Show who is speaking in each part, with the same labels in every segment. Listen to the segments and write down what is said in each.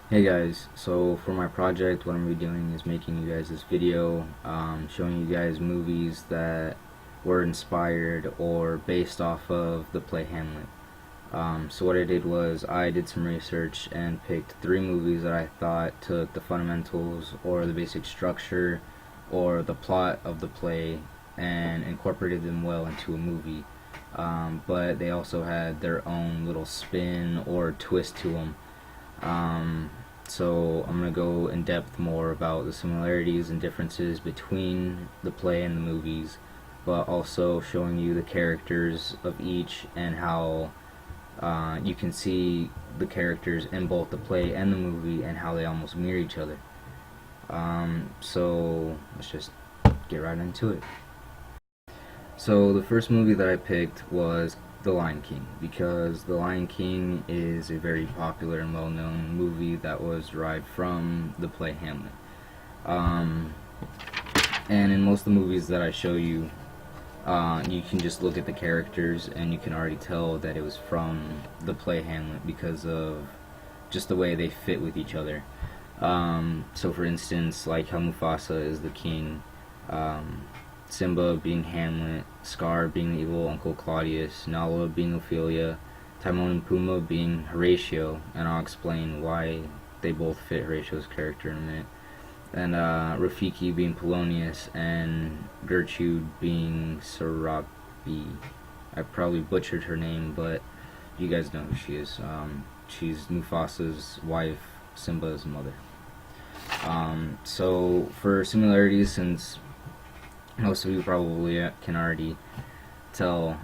Speaker 1: Hey guys, so for my project what I'm going to be doing is making you guys this video showing you guys movies that were inspired or based off of the play Hamlet. So what I did was I did some research and picked three movies that I thought took the fundamentals or the basic structure or the plot of the play and incorporated them well into a movie. But they also had their own little spin or twist to them. So I'm going to go in depth more about the similarities and differences between the play and the movies, but also showing you the characters of each and how you can see the characters in both the play and the movie and how they almost mirror each other. So let's just get right into it. So the first movie that I picked was The Lion King because The Lion King is a very popular and well-known movie that was derived from the play Hamlet. Um, and in most of the movies that I show you, you can just look at the characters and you can already tell that it was from the play Hamlet because of just the way they fit with each other. So for instance, like how Mufasa is the king, um, Simba being Hamlet, Scar being the evil Uncle Claudius, Nala being Ophelia, Timon and Pumbaa being Horatio, and I'll explain why they both fit Horatio's character in a minute, and Rafiki being Polonius, and Gertrude being Sarabi. I probably butchered her name, but you guys know who she is. She's Mufasa's wife, Simba's mother. So for similarities, since most of you probably can already tell,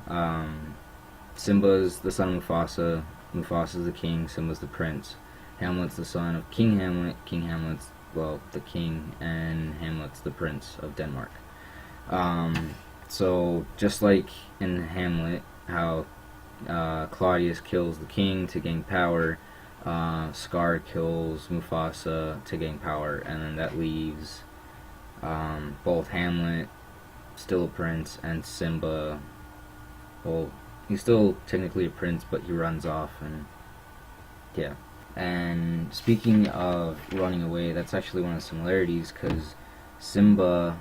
Speaker 1: Simba's the son of Mufasa, Mufasa's the king, Simba's the prince. Hamlet's the son of King Hamlet, King Hamlet's, well, the king, and Hamlet's the prince of Denmark. So just like in Hamlet, how Claudius kills the king to gain power, Scar kills Mufasa to gain power, and then that leaves both Hamlet, still a prince, and Simba, well, he's still technically a prince, but he runs off, and yeah. And speaking of running away, that's actually one of the similarities, because Simba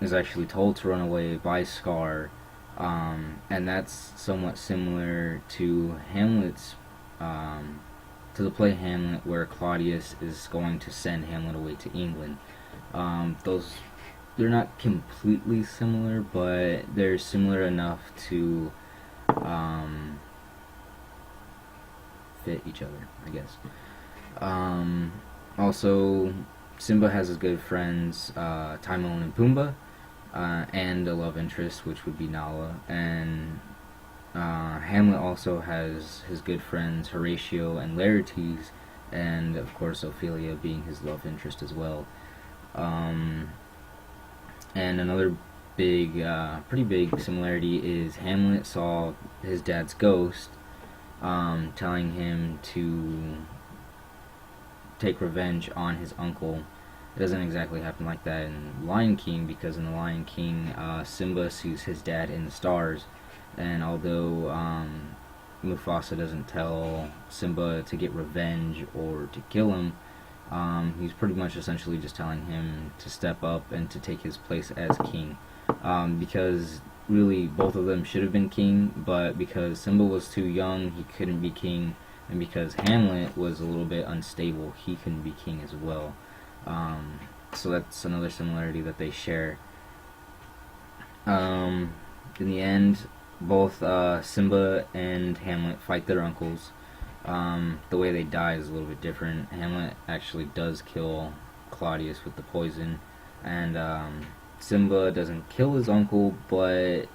Speaker 1: is actually told to run away by Scar, and that's somewhat similar to Hamlet's, to the play Hamlet, where Claudius is going to send Hamlet away to England. Those they're not completely similar, but they're similar enough to fit each other, I guess. Also, Simba has his good friends Timon and Pumbaa, and a love interest, which would be Nala. And Hamlet also has his good friends Horatio and Laertes, and of course Ophelia being his love interest as well. Um, and another pretty big similarity is Hamlet saw his dad's ghost, telling him to take revenge on his uncle. It doesn't exactly happen like that in Lion King, because in the Lion King, Simba sees his dad in the stars, and although Mufasa doesn't tell Simba to get revenge or to kill him, he's pretty much essentially just telling him to step up and to take his place as king. Because really both of them should have been king, but because Simba was too young, he couldn't be king, and because Hamlet was a little bit unstable, he couldn't be king as well. So that's another similarity that they share. In the end, both Simba and Hamlet fight their uncles. The way they die is a little bit different. Hamlet actually does kill Claudius with the poison, and Simba doesn't kill his uncle, but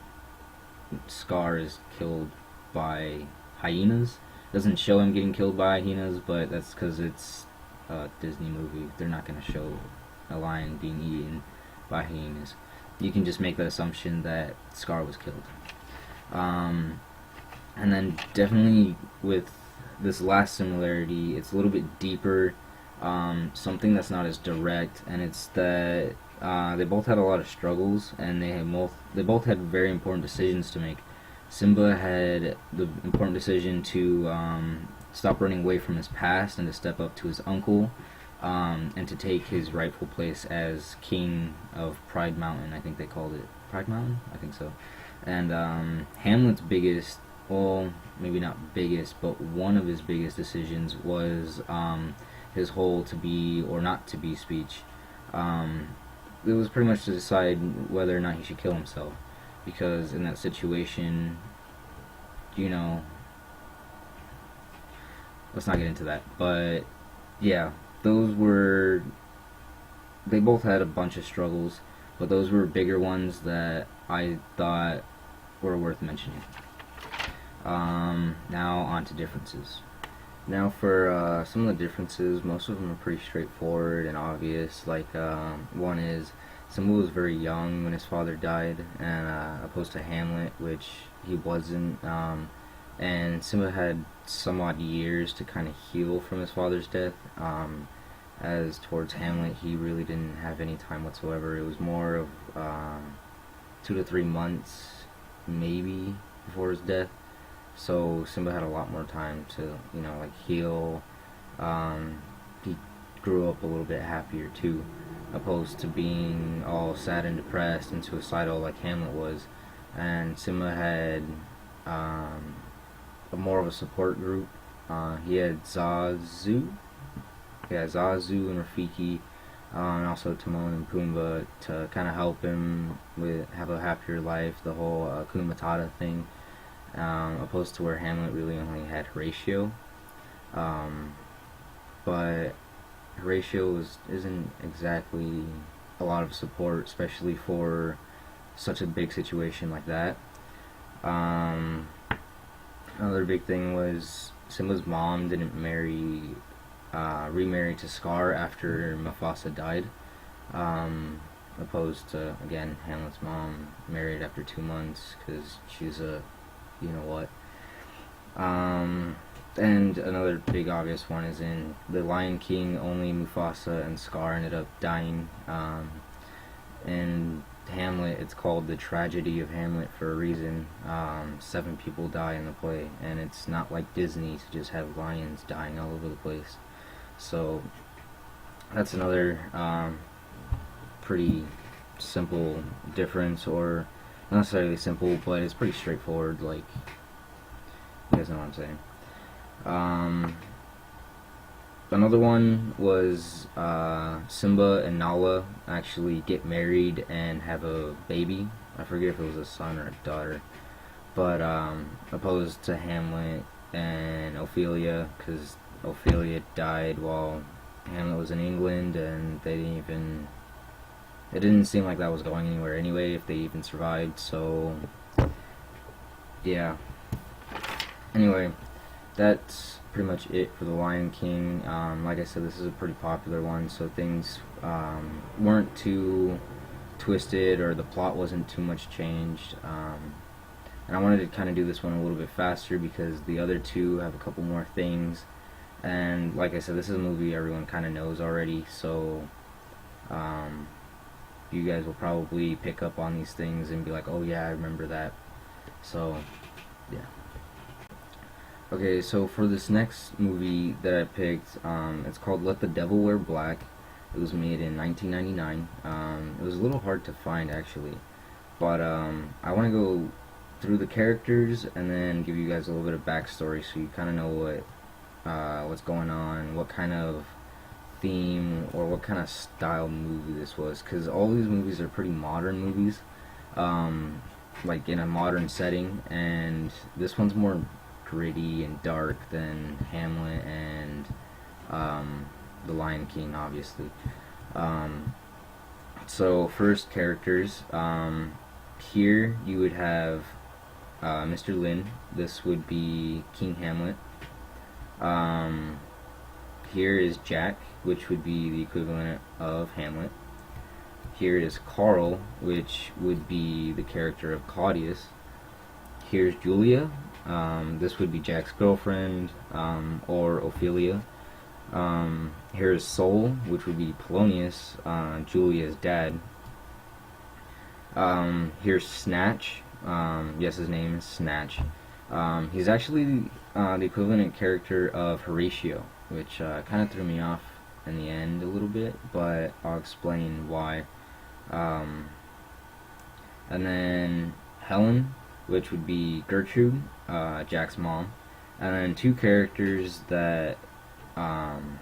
Speaker 1: Scar is killed by hyenas. Doesn't show him getting killed by hyenas, but that's because it's a Disney movie. They're not going to show a lion being eaten by hyenas. You can just make the assumption that Scar was killed. And then definitely with this last similarity, it's a little bit deeper, something that's not as direct, and it's that they both had a lot of struggles, and they both had very important decisions to make. Simba had the important decision to stop running away from his past and to step up to his uncle, and to take his rightful place as king of Pride Mountain. I think they called it Pride Mountain. I think so. And Hamlet's biggest, well, maybe not biggest, but one of his biggest decisions was his whole to be or not to be speech. It was pretty much to decide whether or not he should kill himself, because in that situation, you know, let's not get into that. But yeah, they both had a bunch of struggles, but those were bigger ones that I thought were worth mentioning. Now on to differences. Now for some of the differences, most of them are pretty straightforward and obvious. Like one is Simba was very young when his father died, and opposed to Hamlet, which he wasn't. And Simba had some odd years to kind of heal from his father's death. As towards Hamlet, he really didn't have any time whatsoever. It was more of 2 to 3 months, maybe, before his death. So Simba had a lot more time to, like heal. He grew up a little bit happier too, opposed to being all sad and depressed and suicidal like Hamlet was. And Simba had more of a support group. He had Zazu and Rafiki, and also Timon and Pumbaa to kind of help him have a happier life. The whole Hakuna Matata thing. Opposed to where Hamlet really only had Horatio. But Horatio isn't exactly a lot of support, especially for such a big situation like that. Another big thing was Simba's mom didn't remarry to Scar after Mufasa died. Opposed to, again, Hamlet's mom married after 2 months because she's a you-know-what. And another big obvious one is in The Lion King, only Mufasa and Scar ended up dying. In Hamlet, it's called The Tragedy of Hamlet for a reason. 7 people die in the play, and it's not like Disney to just have lions dying all over the place. So that's another pretty simple difference, or not necessarily simple, but it's pretty straightforward. Like, you guys know what I'm saying. Another one was Simba and Nala actually get married and have a baby. I forget if it was a son or a daughter, but opposed to Hamlet and Ophelia, because Ophelia died while Hamlet was in England, and it didn't seem like that was going anywhere anyway, if they even survived. So yeah, anyway, that's pretty much it for The Lion King. Like I said, this is a pretty popular one, so things weren't too twisted, or the plot wasn't too much changed. And I wanted to kind of do this one a little bit faster because the other two have a couple more things. And like I said, this is a movie everyone kind of knows already, so you guys will probably pick up on these things and be like, oh yeah, I remember that. So yeah. Okay, so for this next movie that I picked, it's called Let the Devil Wear Black. It was made in 1999. It was a little hard to find, actually, but I want to go through the characters and then give you guys a little bit of backstory so you kind of know what's going on, what kind of theme or what kind of style movie this was, because all these movies are pretty modern movies, like in a modern setting, and this one's more gritty and dark than Hamlet and The Lion King, obviously. So first, characters. Here you would have Mr. Lin. This would be King Hamlet. Here is Jack, which would be the equivalent of Hamlet. Here is Carl, which would be the character of Claudius. Here's Julia. This would be Jack's girlfriend, or Ophelia. Here is Sol, which would be Polonius, Julia's dad. Here's Snatch. Yes, his name is Snatch. He's actually the equivalent character of Horatio, which kind of threw me off in the end a little bit, but I'll explain why. Um, and then Helen, which would be Gertrude, Jack's mom, and then two characters that um,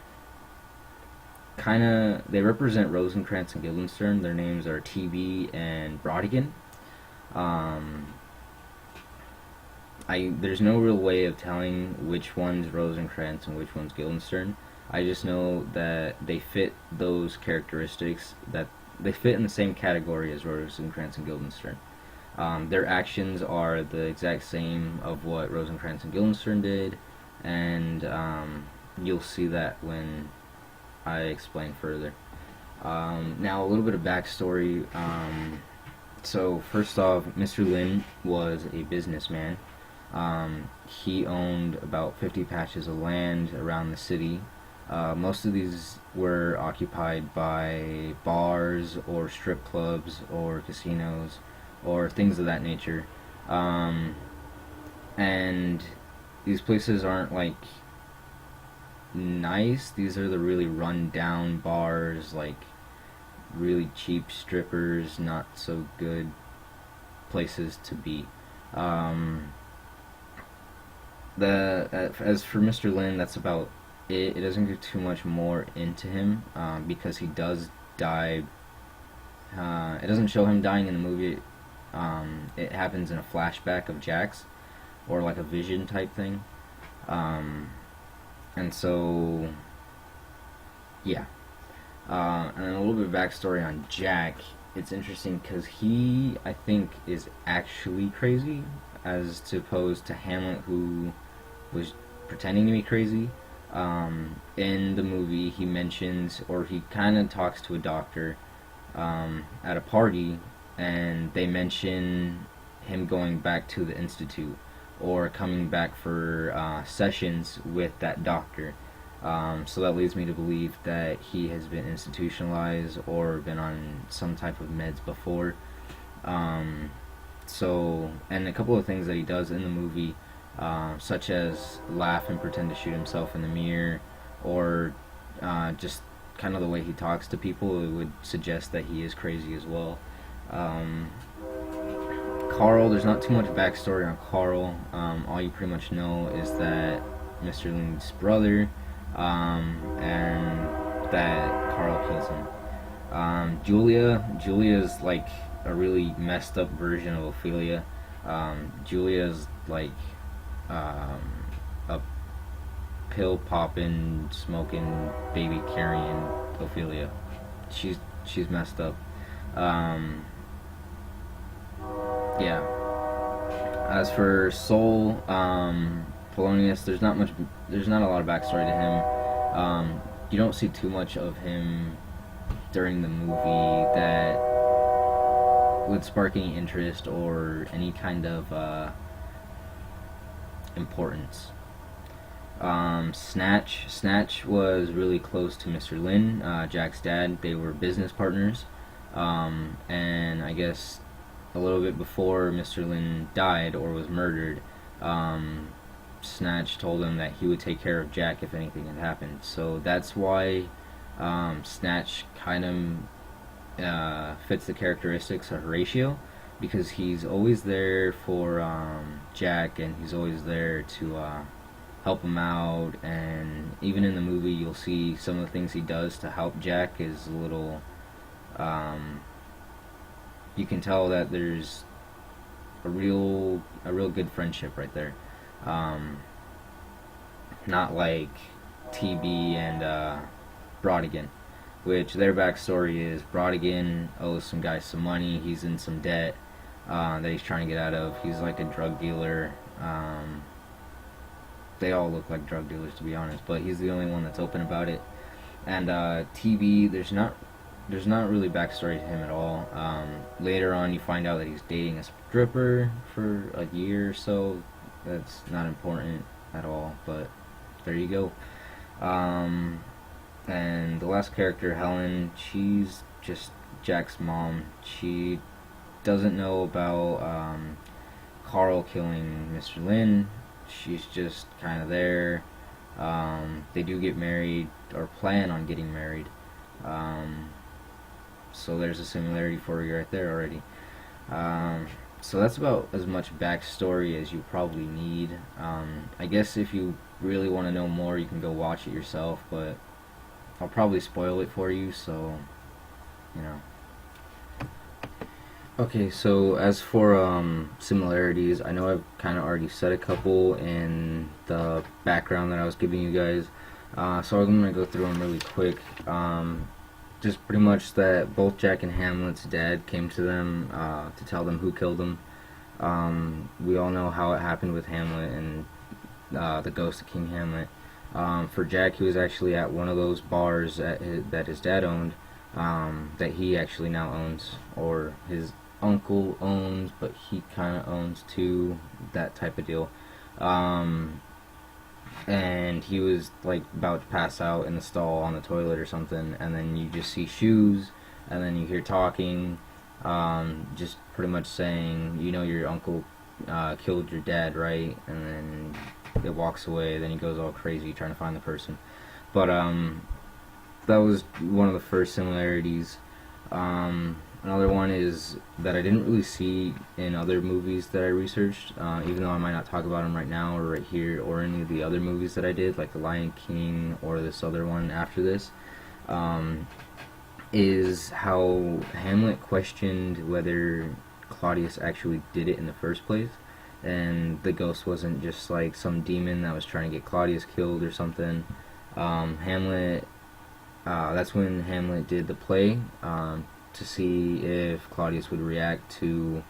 Speaker 1: kind of they represent Rosencrantz and Guildenstern. Their names are TB and Brodigan. Um, there's no real way of telling which one's Rosencrantz and which one's Guildenstern. I just know that they fit those characteristics, that they fit in the same category as Rosencrantz and Guildenstern. Their actions are the exact same of what Rosencrantz and Guildenstern did, and you'll see that when I explain further. Now, a little bit of backstory. So, first off, Mr. Lin was a businessman. He owned about 50 patches of land around the city. Most of these were occupied by bars or strip clubs or casinos or things of that nature. And these places aren't like nice. These are the really run down bars, like really cheap strippers, not so good places to be. As for Mr. Lin, that's about it. It doesn't get too much more into him because he does die. It doesn't show him dying in the movie. It happens in a flashback of Jack's, or like a vision type thing. And so, yeah. And then a little bit of backstory on Jack. It's interesting because he, I think, is actually crazy, as opposed to Hamlet, who was pretending to be crazy. In the movie, he mentions, or he kind of talks to a doctor at a party, and they mention him going back to the institute or coming back for sessions with that doctor. So that leads me to believe that he has been institutionalized or been on some type of meds before. And a couple of things that he does in the movie, such as laugh and pretend to shoot himself in the mirror, or just kind of the way he talks to people, it would suggest that he is crazy as well. Carl, there's not too much backstory on Carl. All you pretty much know is that Mr. Lin's brother, and that Carl kills him. Julia's like a really messed up version of Ophelia. Julia's like a pill popping, smoking, baby carrying Ophelia. She's messed up. Yeah. As for Soul, Polonius, there's not a lot of backstory to him. You don't see too much of him during the movie that would spark any interest or any kind of importance. Snatch was really close to Mr. Lin, Jack's dad. They were business partners, and I guess a little bit before Mr. Lin died or was murdered, Snatch told him that he would take care of Jack if anything had happened. So that's why Snatch kind of fits the characteristics of Horatio, because he's always there for Jack, and he's always there to help him out. And even in the movie, you'll see some of the things he does to help Jack is a little. You can tell that there's a real good friendship right there. Not like TB and Brodigan, which their backstory is Brodigan owes some guy some money. He's in some debt that he's trying to get out of. He's like a drug dealer. They all look like drug dealers, to be honest, but he's the only one that's open about it. And TB, there's not really backstory to him at all. Later on, you find out that he's dating a stripper for a year or so. That's not important at all, but there you go. And the last character, Helen, she's just Jack's mom. She doesn't know about Carl killing Mr. Lin. She's just kind of there. They do get married, or plan on getting married. Um, so there's a similarity for you right there already. Um, so that's about as much backstory as you probably need. I guess if you really want to know more, you can go watch it yourself, but I'll probably spoil it for you, so, you know. Okay, so as for similarities, I know I've kind of already said a couple in the background that I was giving you guys, so I'm going to go through them really quick. Just pretty much that both Jack and Hamlet's dad came to them to tell them who killed him. We all know how it happened with Hamlet and the ghost of King Hamlet. For Jack, he was actually at one of those bars that his dad owned, that he actually now owns, or his uncle owns, but he kind of owns too, that type of deal. And he was like about to pass out in the stall on the toilet or something, and then you just see shoes, and then you hear talking, just pretty much saying, you know, your uncle killed your dad, right? And then it walks away. Then he goes all crazy trying to find the person. But that was one of the first similarities. Another one is that I didn't really see in other movies that I researched, even though I might not talk about them right now or right here, or any of the other movies that I did, like The Lion King or this other one after this, is how Hamlet questioned whether Claudius actually did it in the first place, and the ghost wasn't just like some demon that was trying to get Claudius killed or something. That's when Hamlet did the play, to see if Claudius would react to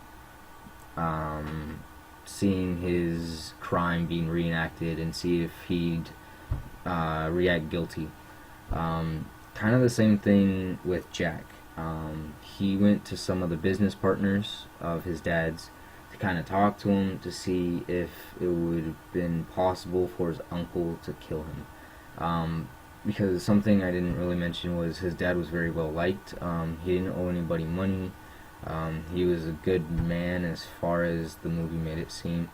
Speaker 1: seeing his crime being reenacted, and see if he'd react guilty. Kind of the same thing with Jack. He went to some of the business partners of his dad's to kind of talk to him to see if it would have been possible for his uncle to kill him. Because something I didn't really mention was his dad was very well liked. He didn't owe anybody money. He was a good man as far as the movie made it seem.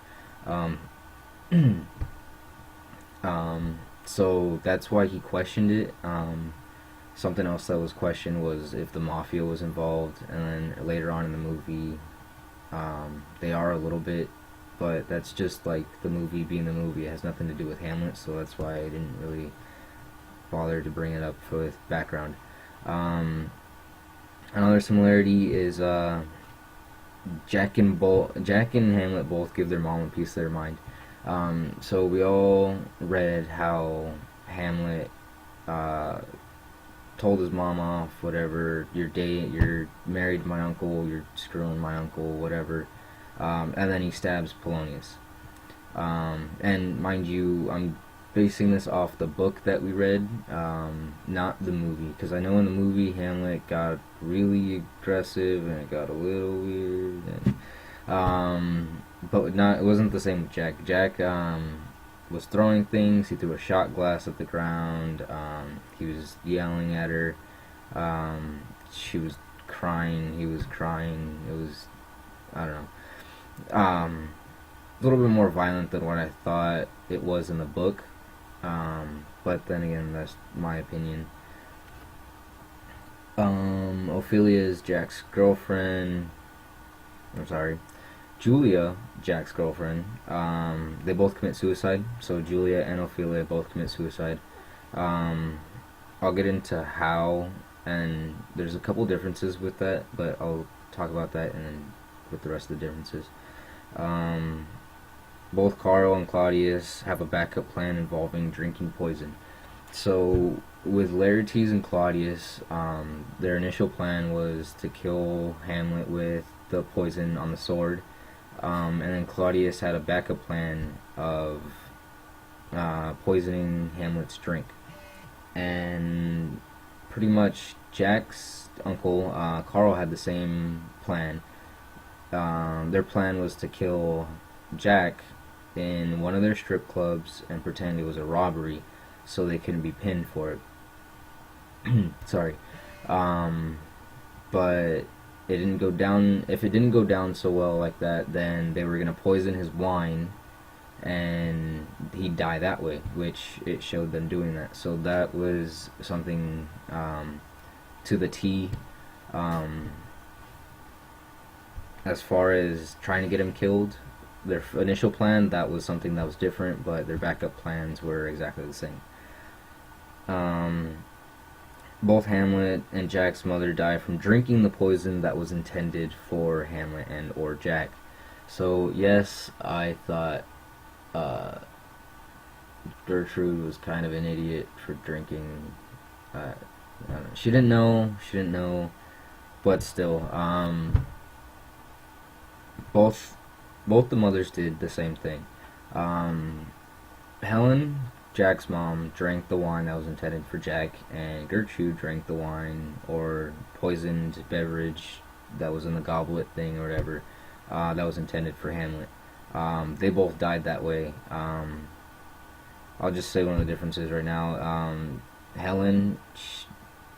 Speaker 1: So that's why he questioned it. Something else that was questioned was if the mafia was involved, and then later on in the movie, they are a little bit, but that's just like the movie being the movie. It has nothing to do with Hamlet, so that's why I didn't really bother to bring it up with background. Another similarity is Jack and Hamlet both give their mom a piece of their mind. So we all read how Hamlet told his mom off, whatever, you're married to my uncle, you're screwing my uncle, whatever, and then he stabs Polonius. And mind you, I'm basing this off the book that we read, not the movie, because I know in the movie Hamlet got really aggressive and it got a little weird, and, but it wasn't the same with Jack. Jack was throwing things. He threw a shot glass at the ground. He was yelling at her. She was crying. He was crying. It was, I don't know, a little bit more violent than what I thought it was in the book. But then again, that's my opinion. Ophelia is Jack's girlfriend. I'm sorry, Julia, Jack's girlfriend. They both commit suicide. So Julia and Ophelia both commit suicide. I'll get into how, and there's a couple differences with that, but I'll talk about that and then with the rest of the differences. Both Carl and Claudius have a backup plan involving drinking poison. So with Laertes and Claudius, their initial plan was to kill Hamlet with the poison on the sword, and then Claudius had a backup plan of poisoning Hamlet's drink. And pretty much Jack's uncle, Carl, had the same plan. Their plan was to kill Jack in one of their strip clubs and pretend it was a robbery so they couldn't be pinned for it. Sorry. But it didn't go down. If it didn't go down so well like that, then they were gonna poison his wine, and he'd die that way. Which it showed them doing that. So that was something to the T. Um, as far as trying to get him killed, their initial plan, that was something that was different, but their backup plans were exactly the same. Um, Both Hamlet and Jack's mother die from drinking the poison that was intended for Hamlet and or Jack. So yes, I thought Gertrude was kind of an idiot for drinking. I don't know. She didn't know. She didn't know, but still, both both the mothers did the same thing. Um, Helen, Jack's mom, drank the wine that was intended for Jack, and Gertrude drank the wine or poisoned beverage that was in the goblet thing or whatever that was intended for Hamlet. They both died that way. I'll just say one of the differences right now. Helen,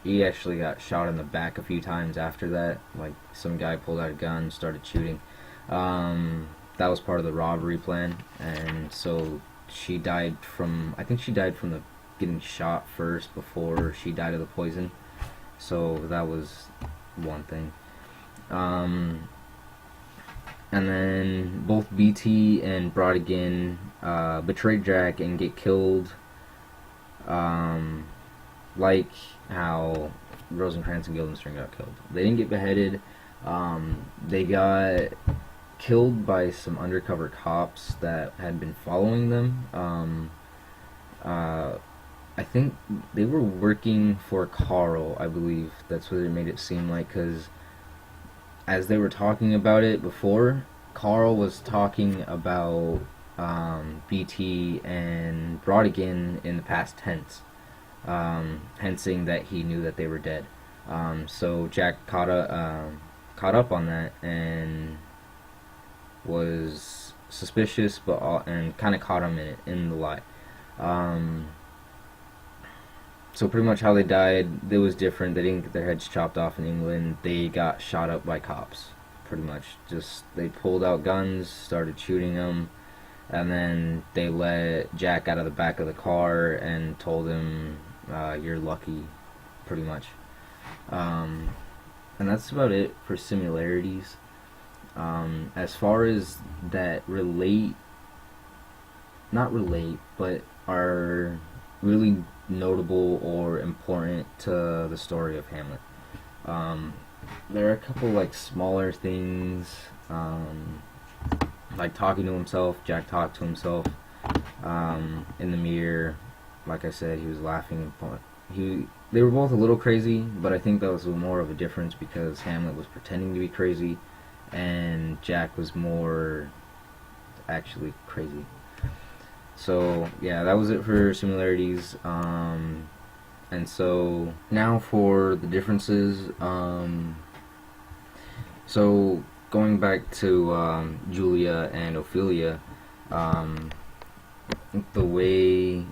Speaker 1: he actually got shot in the back a few times after that. Like, some guy pulled out a gun, started shooting. That was part of the robbery plan, and so she died from, I think she died from the getting shot first before she died of the poison. So that was one thing. And then both BT and Brodigan betrayed Jack and get killed, like how Rosencrantz and Guildenstern got killed. They didn't get beheaded. They got killed by some undercover cops that had been following them. I think they were working for Carl, I believe. That's what it made it seem like, because as they were talking about it before, Carl was talking about BT and Brodigan in the past tense, hensing that he knew that they were dead. So Jack caught up on that and was suspicious, and kind of caught him in the lie. So pretty much how they died, it was different. They didn't get their heads chopped off in England. They got shot up by cops, pretty much. Just, they pulled out guns, started shooting them, and then they let Jack out of the back of the car and told him, you're lucky, pretty much. And that's about it for similarities. As far as that but are really notable or important to the story of Hamlet. There are a couple like smaller things, like talking to himself. Jack talked to himself in the mirror. Like I said, he was laughing. They were both a little crazy, but I think that was more of a difference because Hamlet was pretending to be crazy, and Jack was more actually crazy. So yeah, that was it for similarities. And so now for the differences. So going back to Julia and Ophelia, the way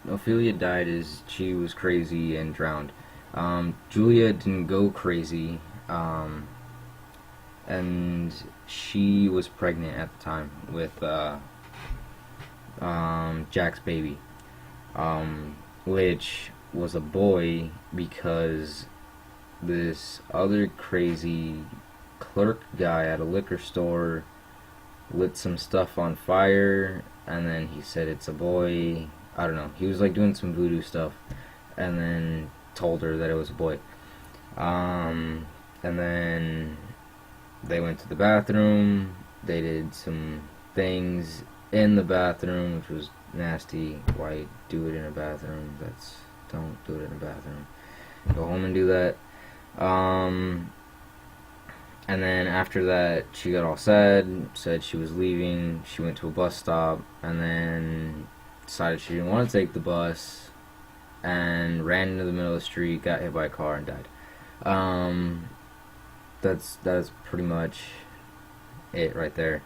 Speaker 1: Ophelia died is she was crazy and drowned. Julia didn't go crazy, and she was pregnant at the time with Jack's baby, which was a boy because this other crazy clerk guy at a liquor store lit some stuff on fire, and then he said it's a boy. I don't know. He was like doing some voodoo stuff, and then told her that it was a boy. And then they went to the bathroom. They did some things in the bathroom, which was nasty. Why do it in a bathroom? Don't do it in a bathroom. Go home and do that. And then after that, she got all sad, said she was leaving. She went to a bus stop, and then decided she didn't want to take the bus, and ran into the middle of the street, got hit by a car, and died. That's pretty much it right there.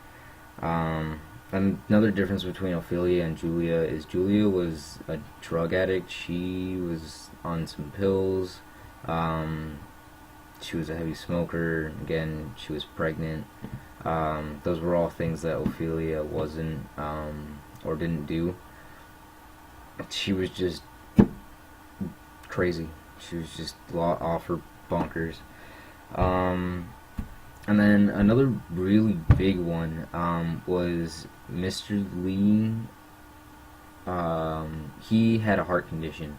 Speaker 1: Another difference between Ophelia and Julia is Julia was a drug addict. She was on some pills. she was a heavy smoker. Again, she was pregnant. Those were all things that Ophelia wasn't or didn't do. She was just crazy. She was just off her bonkers. And then another really big one was Mr. Lee. He had a heart condition,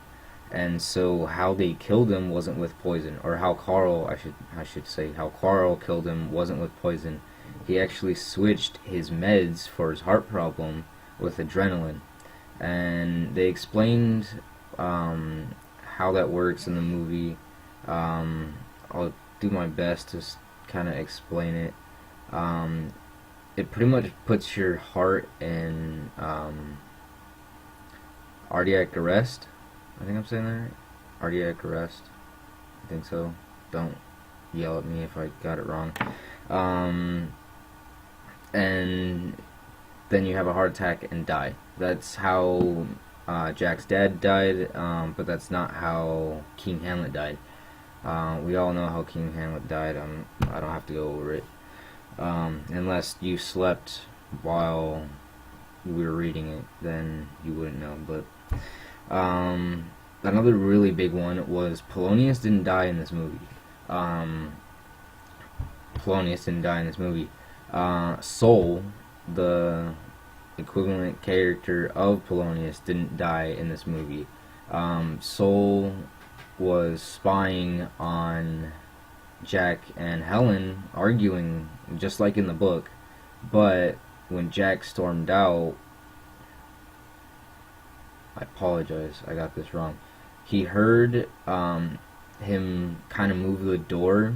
Speaker 1: and so how they killed him wasn't with poison, or how Carl, I should say, how Carl killed him wasn't with poison. He actually switched his meds for his heart problem with adrenaline, and they explained how that works in the movie. I'll do my best to kind of explain it. It pretty much puts your heart in cardiac arrest. I think I'm saying that right. Cardiac arrest. I think so. Don't yell at me if I got it wrong. And then you have a heart attack and die. That's how Jack's dad died, but that's not how King Hamlet died. We all know how King Hamlet died. I don't have to go over it. Unless you slept while we were reading it, then you wouldn't know. But another really big one was Polonius didn't die in this movie. Soul, the equivalent character of Polonius, didn't die in this movie. Soul was spying on Jack and Helen, arguing just like in the book, but when Jack stormed out, I apologize, I got this wrong. He heard him kind of move the door,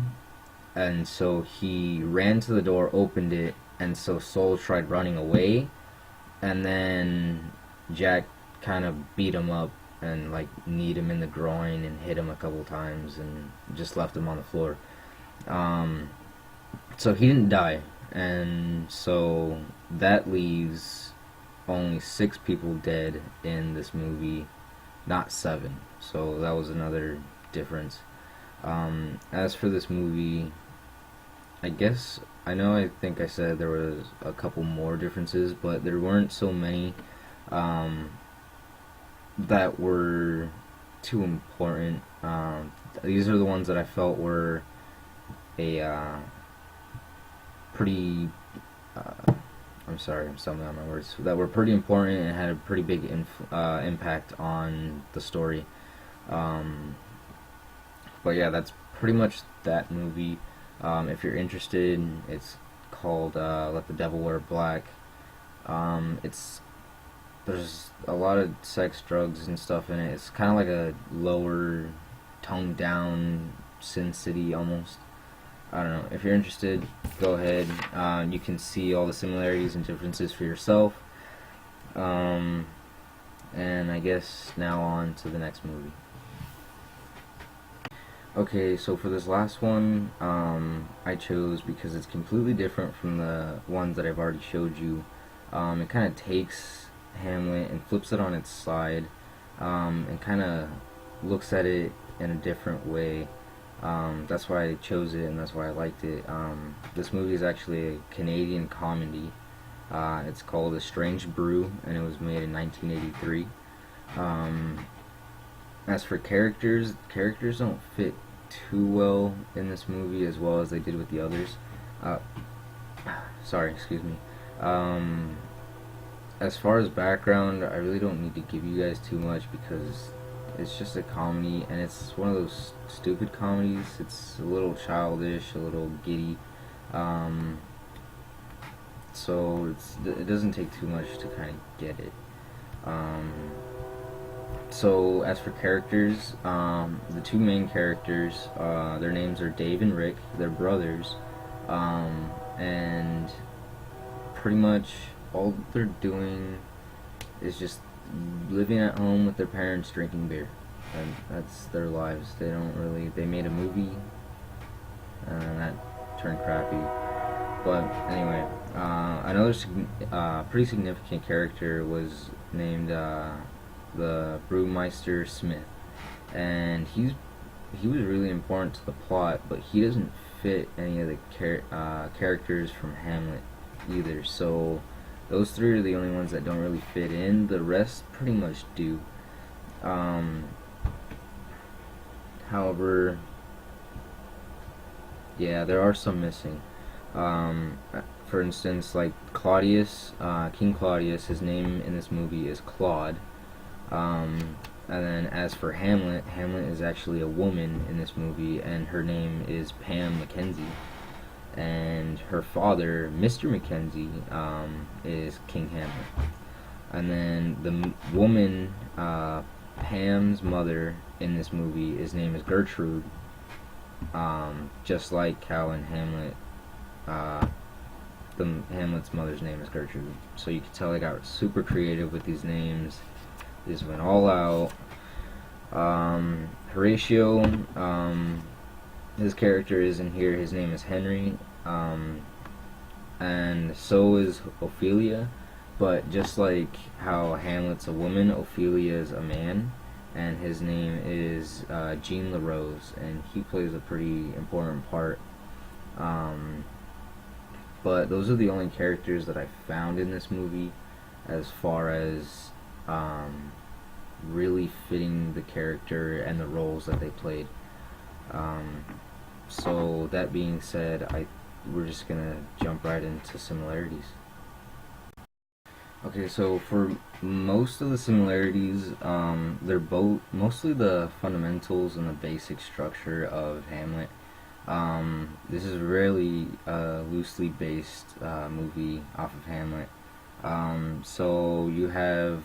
Speaker 1: and so he ran to the door, opened it, and so Soul tried running away, and then Jack kind of beat him up and like kneed him in the groin and hit him a couple times and just left him on the floor. So he didn't die, and so that leaves only 6 people dead in this movie, not 7. So that was another difference. As for this movie, I think I said there was a couple more differences, but there weren't so many that were too important. These are the ones that I felt were a pretty I'm sorry, I'm stumbling on my words, that were pretty important and had a pretty big impact on the story. But yeah, that's pretty much that movie. If you're interested, it's called Let the Devil Wear Black. There's a lot of sex, drugs, and stuff in it. It's kind of like a lower, toned down Sin City almost. I don't know. If you're interested, go ahead. You can see all the similarities and differences for yourself. And I guess now on to the next movie. Okay, so for this last one, I chose because it's completely different from the ones that I've already showed you. It kind of takes Hamlet and flips it on its side, and kind of looks at it in a different way. That's why I chose it, and that's why I liked it. This movie is actually a Canadian comedy. It's called A Strange Brew, and it was made in 1983. As for characters don't fit too well in this movie as well as they did with the others. Sorry, excuse me. As far as background, I really don't need to give you guys too much because it's just a comedy, and it's one of those stupid comedies. It's a little childish, a little giddy, so it doesn't take too much to kind of get it. So as for characters, the 2 main characters, their names are Dave and Rick. They're brothers, and pretty much all they're doing is just living at home with their parents, drinking beer, and that's their lives. They made a movie, and that turned crappy. But anyway, another pretty significant character was named the Brewmeister Smith, and he was really important to the plot, but he doesn't fit any of the characters from Hamlet either. So those three are the only ones that don't really fit in. The rest pretty much do. Um, However, yeah, there are some missing. Um, for instance, like Claudius, King Claudius, his name in this movie is Claude. And then as for Hamlet, Hamlet is actually a woman in this movie, and her name is Pam Mackenzie. And her father, Mr. Mackenzie, is King Hamlet. And then the woman, Pam's mother in this movie, his name is Gertrude. Just like how in Hamlet, uh, Hamlet's mother's name is Gertrude. So you can tell they got super creative with these names. They just went all out. Horatio, his character isn't here. His name is Henry. And so is Ophelia. But just like how Hamlet's a woman, Ophelia is a man. And his name is Jean LaRose. And he plays a pretty important part. But those are the only characters that I found in this movie as far as really fitting the character and the roles that they played. So that being said, we're just gonna jump right into similarities. Okay, so for most of the similarities, they're both mostly the fundamentals and the basic structure of Hamlet. This is really a loosely based movie off of Hamlet. So you have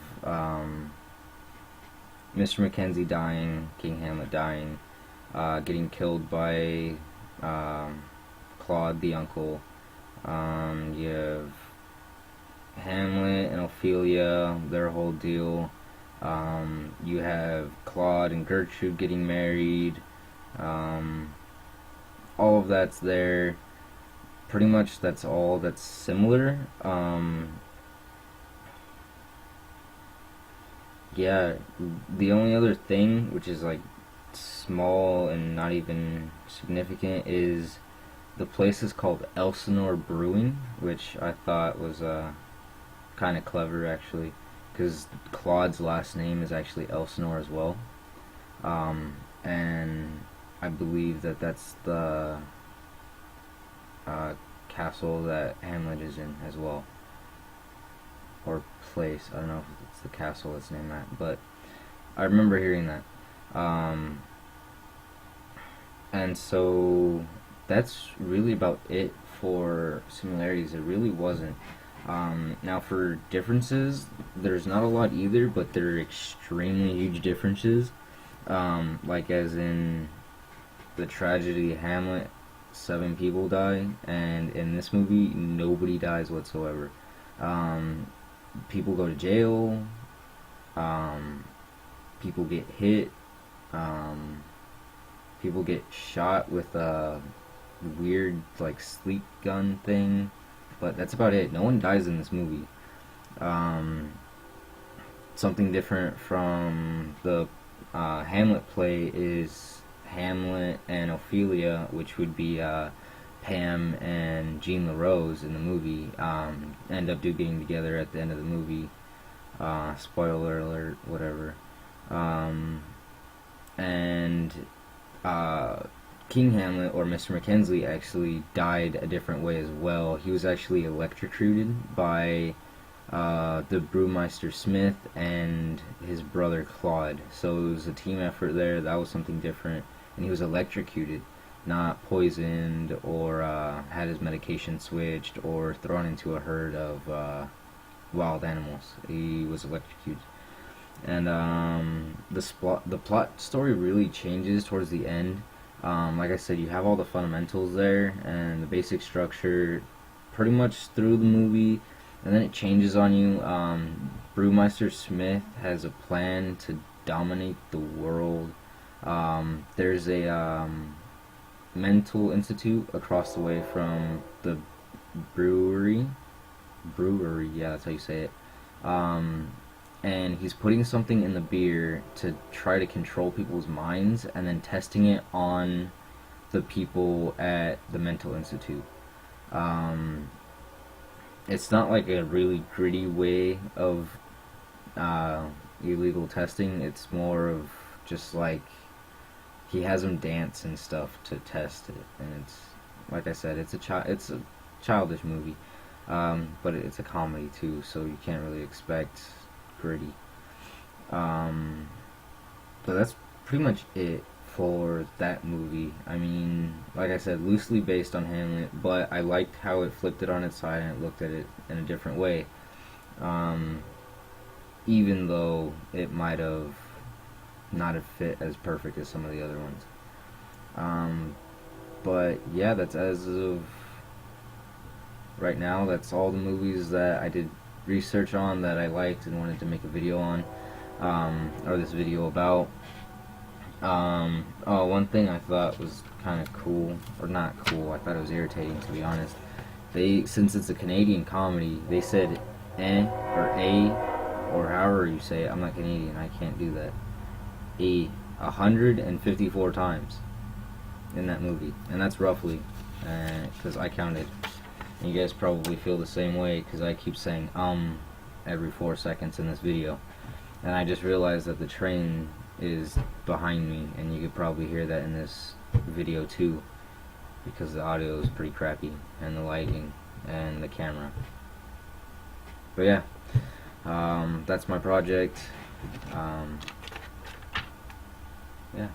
Speaker 1: Mr. Mackenzie dying, King Hamlet dying, getting killed by Claude the uncle. You have Hamlet and Ophelia, their whole deal. You have Claude and Gertrude getting married. All of that's there. Pretty much that's all that's similar. Yeah, the only other thing, which is like small and not even significant, is the place is called Elsinore Brewing, which I thought was kind of clever actually, because Claude's last name is actually Elsinore as well. And I believe that that's the castle that Hamlet is in as well, or place. I don't know if it's the castle that's named that, but I remember hearing that. And so that's really about it for similarities. It really wasn't. Now for differences, there's not a lot either, but there are extremely huge differences. Like as in the tragedy Hamlet, 7 people die, and in this movie, nobody dies whatsoever. People go to jail. People get hit. People get shot with a weird like sleep gun thing, but that's about it. No one dies in this movie. Something different from the Hamlet play is Hamlet and Ophelia, which would be Pam and Jean LaRose in the movie, end up getting together at the end of the movie. Spoiler alert, whatever. And King Hamlet, or Mr. Mackenzie, actually died a different way as well. He was actually electrocuted by the brewmeister Smith and his brother Claude. So it was a team effort there. That was something different. And he was electrocuted, not poisoned or had his medication switched or thrown into a herd of wild animals. He was electrocuted. And the plot story really changes towards the end. Like I said, you have all the fundamentals there and the basic structure pretty much through the movie, and then it changes on you. Brewmeister Smith has a plan to dominate the world. There's a mental institute across the way from the brewery. Yeah, that's how you say it. and he's putting something in the beer to try to control people's minds, and then testing it on the people at the mental institute. Um, it's not like a really gritty way of uh, illegal testing. It's more of just like he has them dance and stuff to test it, and it's like I said, it's a childish movie, but it's a comedy too, so you can't really expect gritty. Um, but that's pretty much it for that movie. I mean, like I said, loosely based on Hamlet, but I liked how it flipped it on its side and it looked at it in a different way. Um, Even though it might have not have fit as perfect as some of the other ones. Um, but yeah, that's as of right now. That's all the movies that I did research on that I liked and wanted to make a video on, or this video about. Oh, one thing I thought was kind of cool, or not cool, I thought it was irritating to be honest. Since it's a Canadian comedy, they said or or however you say it. I'm not Canadian, I can't do that. 154 times in that movie, and that's roughly, because I counted. And you guys probably feel the same way, because I keep saying every 4 seconds in this video. And I just realized that the train is behind me, and you could probably hear that in this video too, because the audio is pretty crappy, and the lighting, and the camera. But yeah, that's my project. Yeah.